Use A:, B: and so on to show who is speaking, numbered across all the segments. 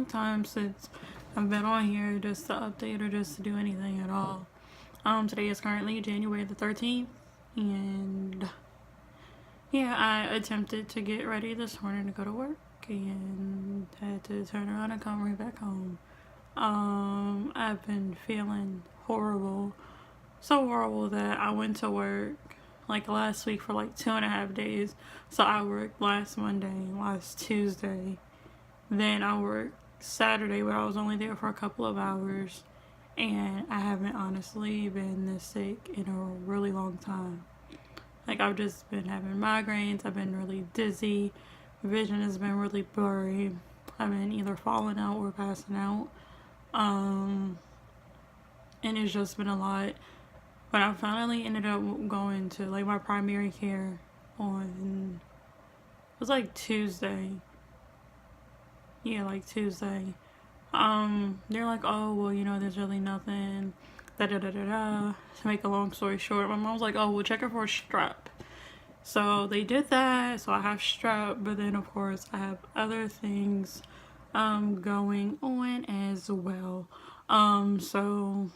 A: long time since I've been on here just to update or just to do anything at all. Today is currently January the 13th, and yeah, I attempted to get ready this morning to go to work and had to turn around and come right back home. I've been feeling horrible, so horrible that I went to work like last week for like 2.5 days. So I worked last Monday, last Tuesday, then I worked Saturday, but I was only there for a couple of hours, and I haven't honestly been this sick in a really long time. Like, I've just been having migraines, I've been really dizzy, vision has been really blurry, I've been either falling out or passing out, and it's just been a lot. But I finally ended up going to like my primary care on, it was like Tuesday. Yeah, like Tuesday. They're like, oh, well, there's really nothing, da da da da da. To make a long story short, my mom was like, oh, we'll check her for a strep. So they did that, so I have strep, but then of course I have other things going on as well. So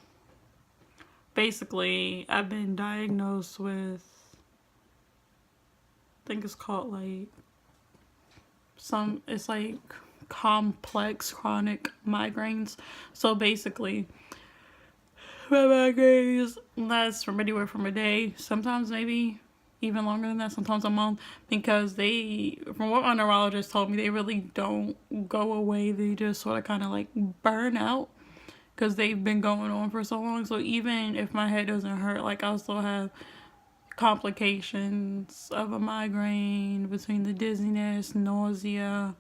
A: basically I've been diagnosed with, I think it's called like it's like complex chronic migraines. So basically my migraines last from anywhere from a day, sometimes maybe even longer than that, sometimes a month, because from what my neurologist told me, they really don't go away. They just sort of kind of like burn out because they've been going on for so long. So even if my head doesn't hurt, like, I'll still have complications of a migraine between the dizziness, nausea,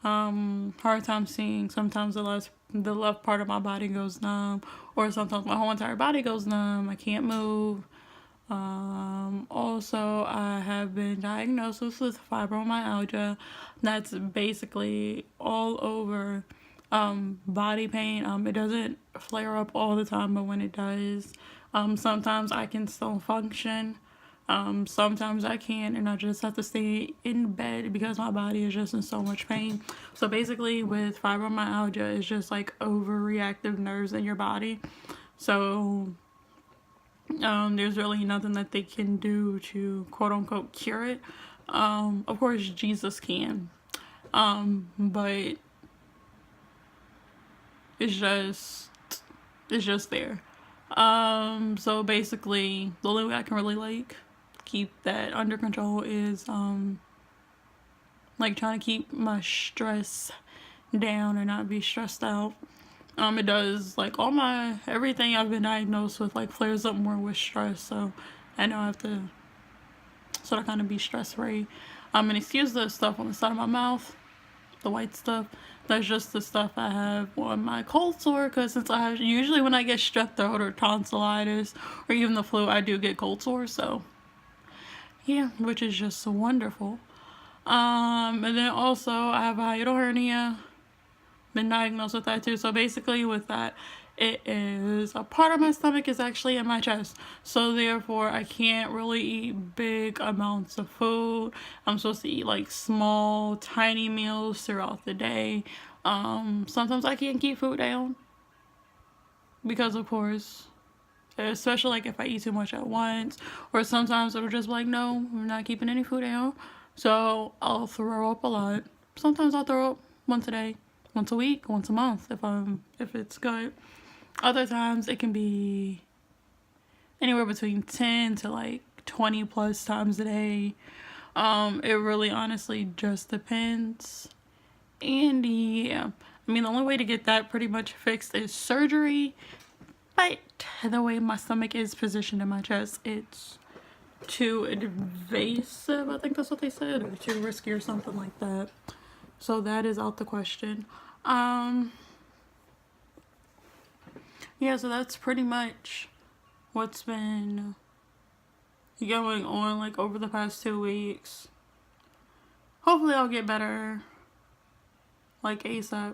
A: hard time seeing. Sometimes the left part of my body goes numb, or sometimes my whole entire body goes numb. I can't move. Also, I have been diagnosed with fibromyalgia. That's basically all over body pain. It doesn't flare up all the time, but when it does, sometimes I can still function. Sometimes I can't, and I just have to stay in bed because my body is just in so much pain. So basically with fibromyalgia, it's just like overreactive nerves in your body. So there's really nothing that they can do to quote unquote cure it. Of course Jesus can, but it's just there. So basically the only way I can really like keep that under control is like trying to keep my stress down and not be stressed out. It does, like, everything I've been diagnosed with, like, flares up more with stress, so I know I have to sort of kind of be stress-free. And excuse the stuff on the side of my mouth, the white stuff. That's just the stuff I have on my cold sore, because since usually when I get strep throat or tonsillitis, or even the flu, I do get cold sore, so yeah, which is just so wonderful. And then also, I have a hiatal hernia. Been diagnosed with that too. So basically with that, it is a part of my stomach is actually in my chest, so therefore I can't really eat big amounts of food. I'm supposed to eat like small tiny meals throughout the day. Sometimes I can't keep food down because of course, especially like if I eat too much at once, or sometimes it'll just be like, no, I'm not keeping any food down, so I'll throw up a lot. Sometimes I'll throw up once a day, once a week, once a month if it's good. Other times it can be anywhere between 10 to like 20 plus times a day. It really honestly just depends. And yeah, I mean, the only way to get that pretty much fixed is surgery, but the way my stomach is positioned in my chest, it's too invasive, I think that's what they said, or too risky or something like that. So that is out the question. Yeah, so that's pretty much what's been going on like over the past 2 weeks. Hopefully I'll get better like ASAP.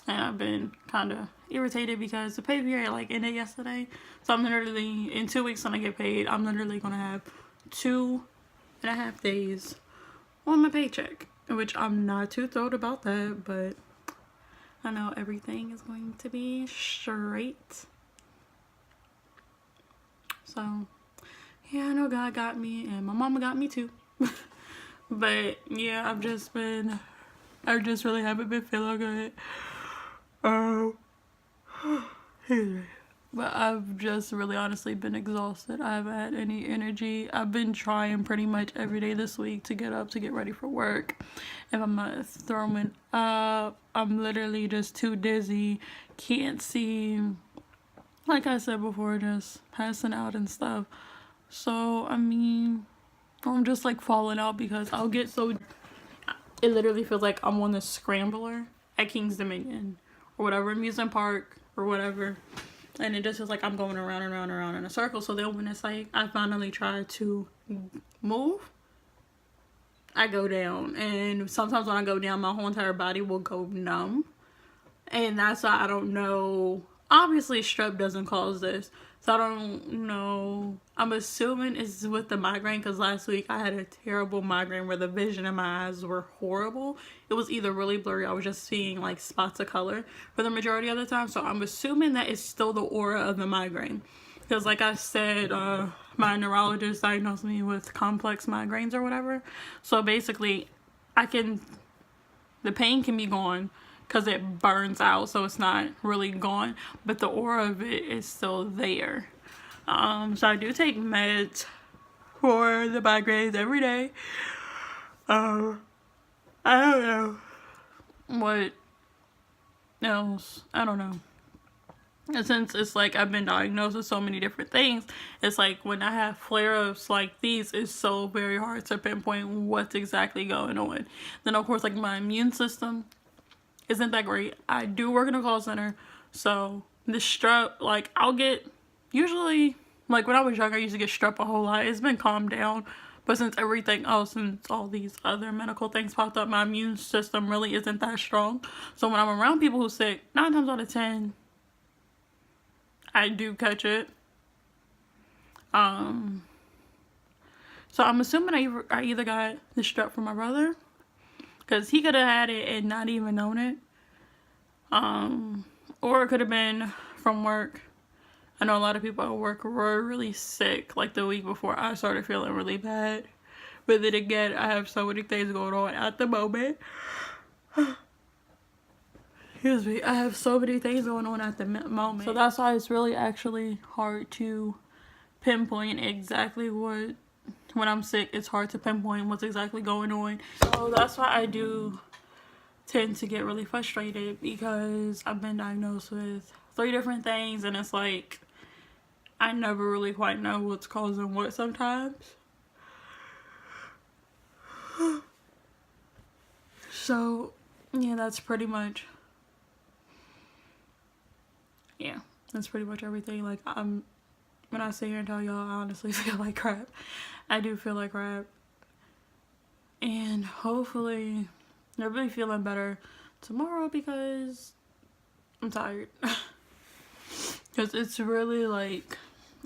A: And I've been kind of irritated because the pay period like ended yesterday. So I'm literally, in 2 weeks when I get paid, I'm literally gonna have 2.5 days on my paycheck, which I'm not too thrilled about that, but I know everything is going to be straight. So yeah, I know God got me and my mama got me too. But yeah, I just really haven't been feeling good. Oh, but I've just really honestly been exhausted. I haven't had any energy. I've been trying pretty much every day this week to get up to get ready for work. If I'm not throwing up, I'm literally just too dizzy, can't see. Like I said before, just passing out and stuff. So, I mean, I'm just like falling out because I'll get so. It literally feels like I'm on the scrambler at King's Dominion or whatever amusement park or whatever. And it just feels like I'm going around and around and around in a circle. So then when it's like I finally try to move, I go down. And sometimes when I go down, my whole entire body will go numb. And that's why I don't know. Obviously, strep doesn't cause this. So I don't know. I'm assuming it's with the migraine because last week I had a terrible migraine where the vision in my eyes were horrible. It was either really blurry. I was just seeing like spots of color for the majority of the time. So I'm assuming that it's still the aura of the migraine. Because like I said, my neurologist diagnosed me with complex migraines or whatever. So basically, the pain can be gone because it burns out, so it's not really gone, but the aura of it is still there. So I do take meds for the migraines every day. I don't know what else. I don't know. And since it's like I've been diagnosed with so many different things, it's like when I have flare-ups like these, it's so very hard to pinpoint what's exactly going on. Then of course, like my immune system isn't that great. I do work in a call center, so the strep, like I'll get, usually, like when I was younger, I used to get strep a whole lot. It's been calmed down, but since everything else, since all these other medical things popped up, my immune system really isn't that strong. So when I'm around people who's sick, 9 times out of 10, I do catch it. So I'm assuming I either got the strep from my brother, because he could have had it and not even known it. Or it could have been from work. I know a lot of people at work were really sick like the week before I started feeling really bad. But then again, I have so many things going on at the moment. Excuse me. I have so many things going on at the moment. So that's why it's really actually hard to pinpoint exactly what, when I'm sick, it's hard to pinpoint what's exactly going on. So that's why I do tend to get really frustrated, because I've been diagnosed with 3 different things and it's like I never really quite know what's causing what sometimes. So yeah, that's pretty much everything. Like when I sit here and tell y'all I honestly feel like crap, I do feel like crap. And hopefully I'll be feeling better tomorrow because I'm tired. Because it's really like,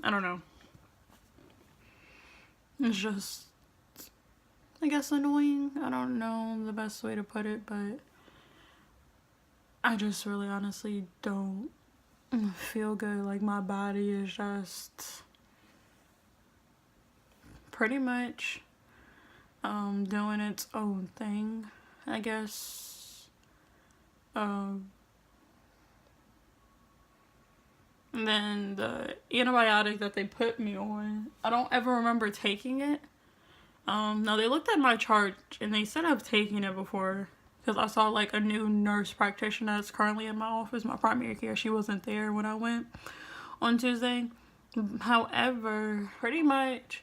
A: I don't know. It's just, I guess, annoying. I don't know the best way to put it, but I just really honestly don't feel good. Like my body is just pretty much doing its own thing, I guess. And then the antibiotic that they put me on, I don't ever remember taking it. Now they looked at my chart and they said I've taken it before, because I saw like a new nurse practitioner that's currently in my office, my primary care. She wasn't there when I went on Tuesday. However, pretty much,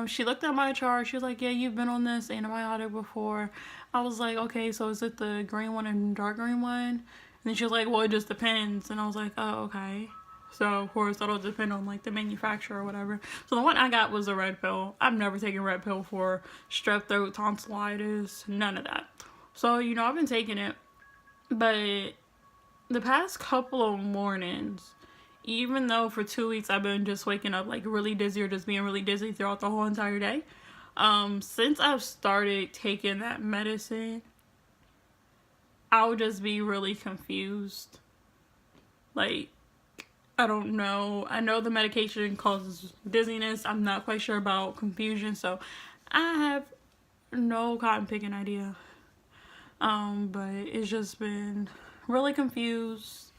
A: she looked at my chart. She was like, yeah, you've been on this antibiotic before. I was like, okay, so is it the green one and dark green one? And then she was like, well, it just depends. And I was like, oh, okay. So, of course, that'll depend on, like, the manufacturer or whatever. So, the one I got was a red pill. I've never taken red pill for strep throat, tonsillitis, none of that. So, you know, I've been taking it. But the past couple of mornings, even though for 2 weeks I've been just waking up, like, really dizzy or just being really dizzy throughout the whole entire day, since I've started taking that medicine, I would just be really confused. Like, I don't know. I know the medication causes dizziness. I'm not quite sure about confusion, so I have no cotton picking idea. But it's just been really confused.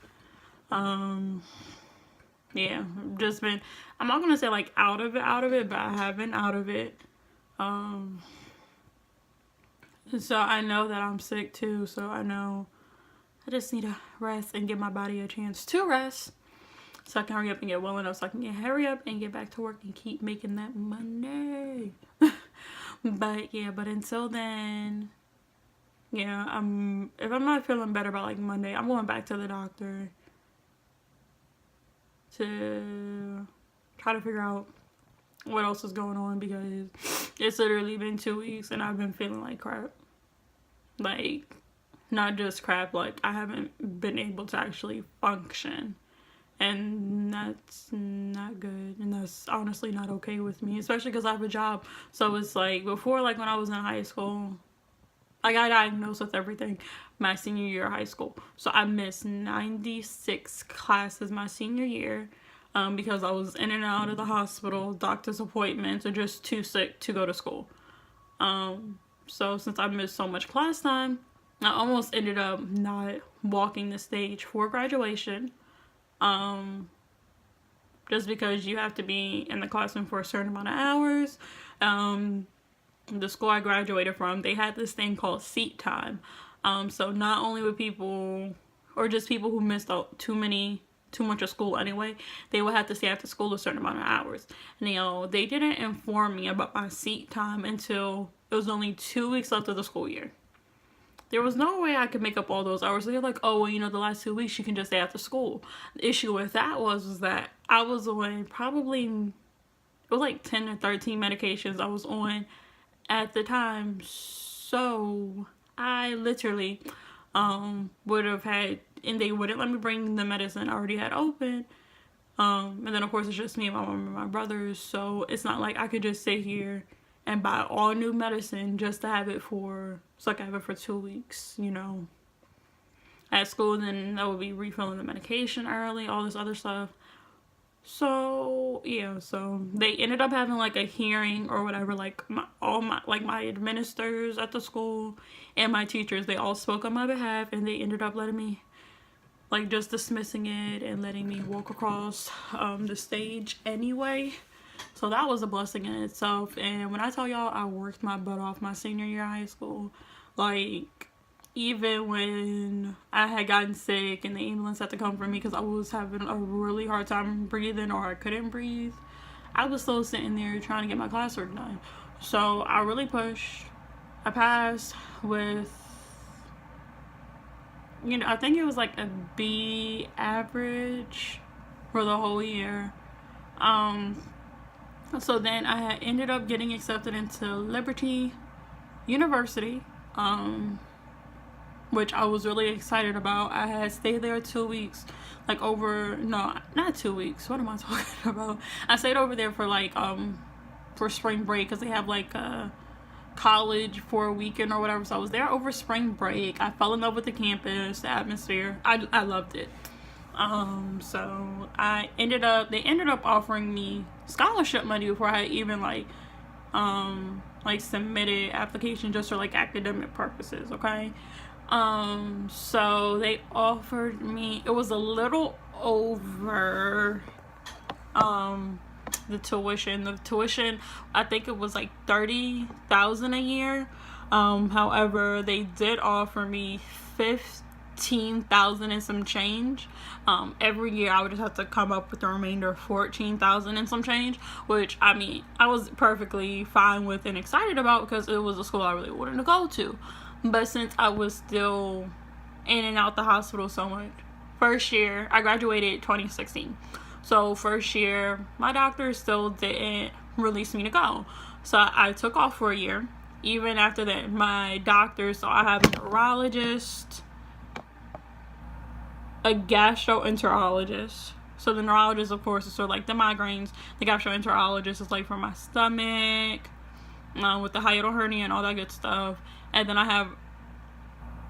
A: Yeah, just been, I'm not gonna say like out of it, but I have been out of it. So I know that I'm sick too, so I know I just need to rest and give my body a chance to rest, so I can hurry up and get well enough so I can hurry up and get back to work and keep making that money. But yeah, but until then, yeah, if I'm not feeling better by like Monday, I'm going back to the doctor to try to figure out what else is going on, because it's literally been 2 weeks and I've been feeling like crap. Like, not just crap, like I haven't been able to actually function, and that's not good, and that's honestly not okay with me, especially because I have a job. So it's like, before, like when I was in high school, I got diagnosed with everything my senior year of high school. So I missed 96 classes my senior year, because I was in and out of the hospital, doctor's appointments, or just too sick to go to school. So since I missed so much class time, I almost ended up not walking the stage for graduation. Just because you have to be in the classroom for a certain amount of hours. The school I graduated from, they had this thing called seat time. So not only would people, or just people who missed out too much of school anyway, they would have to stay after school a certain amount of hours. And they didn't inform me about my seat time until it was only 2 weeks left of the school year. There was no way I could make up all those hours. They're like, oh, well, the last 2 weeks you can just stay after school. The issue with that was that I was on probably, it was like 10 or 13 medications I was on at the time. So I literally would have had, and they wouldn't let me bring the medicine I already had open. And then of course it's just me and my mom and my brothers, so it's not like I could just sit here and buy all new medicine just to have it so I can have it for 2 weeks, at school. Then I would be refilling the medication early, all this other stuff. So yeah, so they ended up having like a hearing or whatever, like my administrators at the school and my teachers, they all spoke on my behalf, and they ended up letting me, like, just dismissing it and letting me walk across the stage anyway. So that was a blessing in itself. And when I tell y'all, I worked my butt off my senior year of high school. Like, even when I had gotten sick and the ambulance had to come for me because I was having a really hard time breathing, or I couldn't breathe, I was still sitting there trying to get my classwork done. So I really pushed. I passed with, I think it was like a B average for the whole year. So then I had ended up getting accepted into Liberty University, which I was really excited about. I had stayed there 2 weeks, not 2 weeks. What am I talking about? I stayed over there for for spring break, because they have like a college for a weekend or whatever. So I was there over spring break. I fell in love with the campus, the atmosphere. I loved it. So they ended up offering me scholarship money before I had even submitted application, just for like academic purposes. Okay. So they offered me, it was a little over the tuition. I think it was like $30,000 a year. However, they did offer me $15,000 and some change. Every year I would just have to come up with the remainder, $14,000 and some change, which I was perfectly fine with and excited about, because it was a school I really wanted to go to. But since I was still in and out the hospital so much, first year, I graduated 2016. So first year, my doctor still didn't release me to go. So I took off for a year. Even after that, my doctor, so I have a neurologist, a gastroenterologist. So the neurologist, of course, is sort of like the migraines. The gastroenterologist is like for my stomach, with the hiatal hernia and all that good stuff. And then I have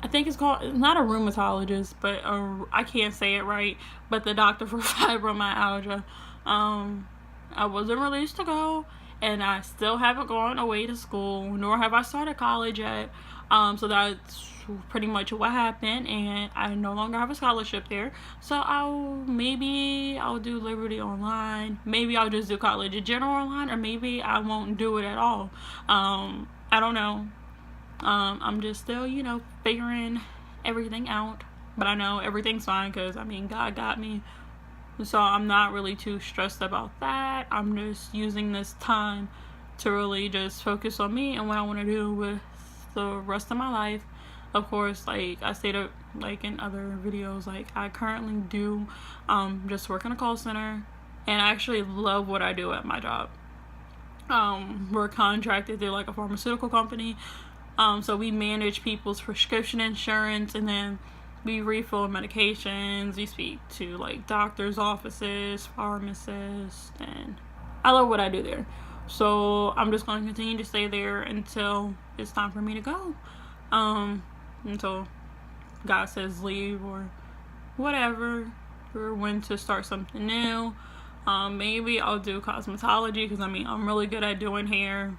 A: I think it's called, it's not a rheumatologist, but I can't say it right, but the doctor for fibromyalgia. I wasn't released to go, and I still haven't gone away to school, nor have I started college yet. So that's pretty much what happened, and I no longer have a scholarship there. So maybe I'll do Liberty Online. Maybe I'll just do College in General online, or maybe I won't do it at all. I don't know. I'm just still, figuring everything out. But I know everything's fine because, God got me. So I'm not really too stressed about that. I'm just using this time to really just focus on me and what I want to do with the rest of my life. Of course, like I stated, like in other videos, like I currently do just work in a call center, and I actually love what I do at my job. We're contracted through like a pharmaceutical company, so we manage people's prescription insurance, and then we refill medications. We speak to like doctors' offices, pharmacists, and I love what I do there. So I'm just going to continue to stay there until it's time for me to go. Until God says leave or whatever, or when to start something new. Maybe I'll do cosmetology because I'm really good at doing hair.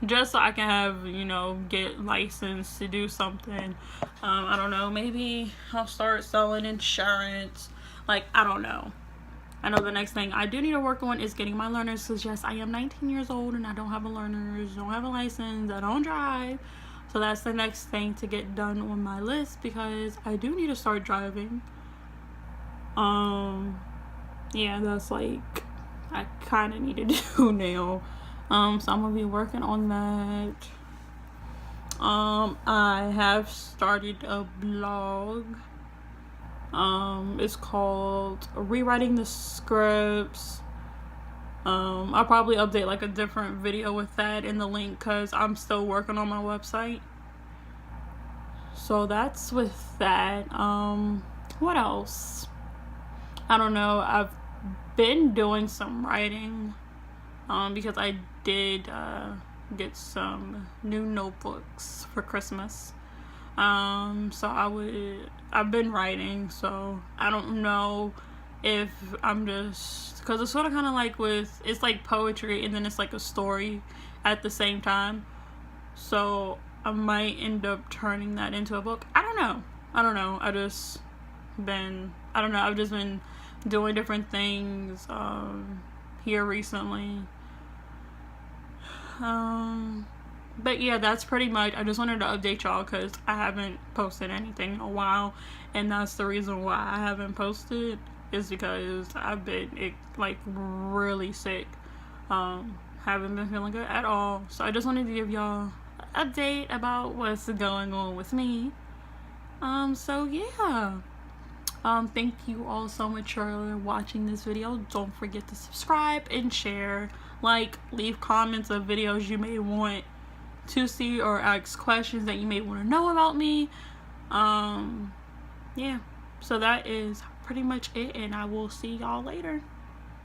A: Just so I can have, get licensed to do something. I don't know, maybe I'll start selling insurance. Like, I don't know. I know the next thing I do need to work on is getting my learners, because yes, I am 19 years old and I don't have a learners, don't have a license, I don't drive. So that's the next thing to get done on my list, because I do need to start driving. Yeah, that's like I kind of need to do now. So I'm gonna be working on that. I have started a blog. It's called Rewriting the Scripts. I'll probably update like a different video with that in the link, because I'm still working on my website. So that's with that. What else? I don't know. I've been doing some writing, because I did get some new notebooks for Christmas. So I've been writing, so I don't know if I'm just, because it's sort of kind of like it's like poetry and then it's like a story at the same time. So I might end up turning that into a book. I don't know. I've just been doing different things here recently. But yeah, that's pretty much. I just wanted to update y'all because I haven't posted anything in a while, and that's the reason why I haven't posted, is because I've been really sick. Haven't been feeling good at all. So I just wanted to give y'all an update about what's going on with me. So yeah. Thank you all so much for watching this video. Don't forget to subscribe and share. Leave comments of videos you may want to see, or ask questions that you may want to know about me. Yeah. So that is pretty much it, and I will see y'all later.